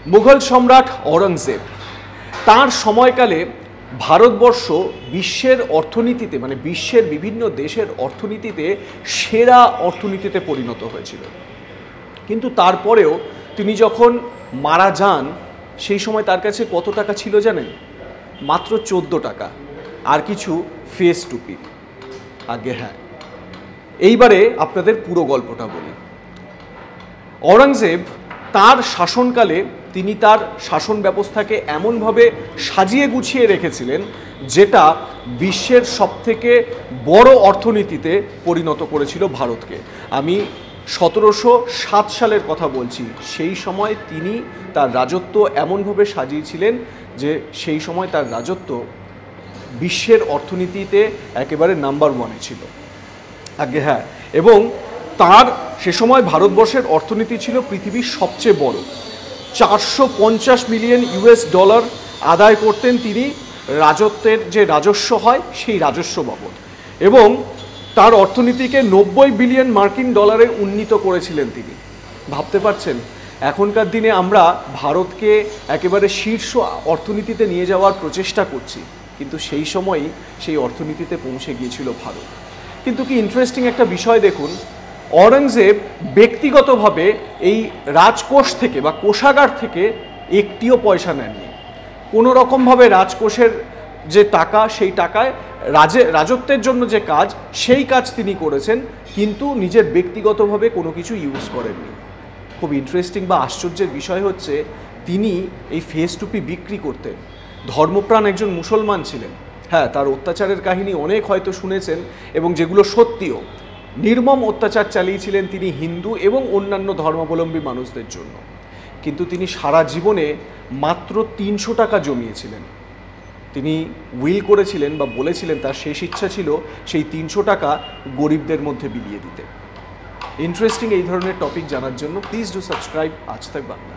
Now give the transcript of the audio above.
মুঘল সম্রাট ঔরঙ্গজেব তার সময়কালে ভারতবর্ষ বিশ্বের অর্থনীতিতে মানে বিশ্বের বিভিন্ন দেশের অর্থনীতিতে সেরা অর্থনীতিতে পরিণত হয়েছিল। কিন্তু তারপরেও তিনি যখন মারা যান সেই সময় তার কাছে কত টাকা ছিল জানেন? মাত্র 14 টাকা আর কিছু ফেস টুপি। আগে হ্যাঁ, এইবারে আপনাদের পুরো গল্পটা বলি। ঔরঙ্গজেব তার শাসনকালে তিনি তার শাসন ব্যবস্থাকে এমনভাবে সাজিয়ে গুছিয়ে রেখেছিলেন যেটা বিশ্বের সবথেকে বড় অর্থনীতিতে পরিণত করেছিল ভারতকে। আমি 1707 সালের কথা বলছি। সেই সময় তিনি তার রাজত্ব এমনভাবে সাজিয়েছিলেন যে সেই সময় তার রাজত্ব বিশ্বের অর্থনীতিতে একেবারে নাম্বার 1-এ ছিল। আগে হ্যাঁ, এবং তার সে সময় ভারতবর্ষের অর্থনীতি ছিল পৃথিবীর সবচেয়ে বড়। 450 মিলিয়ন ইউএস ডলার আদায় করতেন তিনি রাজত্বের যে রাজস্ব হয় সেই রাজস্ব বাবদ, এবং তার অর্থনীতিকে 90 বিলিয়ন মার্কিন ডলারে উন্নীত করেছিলেন তিনি। ভাবতে পারছেন এখনকার দিনে আমরা ভারতকে একেবারে শীর্ষ অর্থনীতিতে নিয়ে যাওয়ার প্রচেষ্টা করছি, কিন্তু সেই সময়ই সেই অর্থনীতিতে পৌঁছে গিয়েছিল ভারত। কিন্তু কি ইন্টারেস্টিং একটা বিষয় দেখুন, ঔরঙ্গজেব ব্যক্তিগতভাবে এই রাজকোষ থেকে বা কোষাগার থেকে একটিও পয়সা নেননি। কোনো রকমভাবে রাজকোষের যে টাকা সেই টাকায় রাজত্বের জন্য যে কাজ সেই কাজ তিনি করেছেন, কিন্তু নিজের ব্যক্তিগতভাবে কোনো কিছু ইউজ করেননি। খুব ইন্টারেস্টিং বা আশ্চর্যের বিষয় হচ্ছে তিনি এই ফেস টুপি বিক্রি করতেন। ধর্মপ্রাণ একজন মুসলমান ছিলেন। হ্যাঁ, তার অত্যাচারের কাহিনী অনেক হয়তো শুনেছেন এবং যেগুলো সত্যিও। নির্মম অত্যাচার চালিয়েছিলেন তিনি হিন্দু এবং অন্যান্য ধর্মাবলম্বী মানুষদের জন্য। কিন্তু তিনি সারা জীবনে মাত্র 300 টাকা জমিয়েছিলেন। তিনি উইল করেছিলেন বা বলেছিলেন তার শেষ ইচ্ছা ছিল সেই 300 টাকা গরিবদের মধ্যে বিলিয়ে দিতে। ইন্টারেস্টিং এই ধরনের টপিক জানার জন্য প্লিজ ডু সাবস্ক্রাইব আজ তাক বাংলা।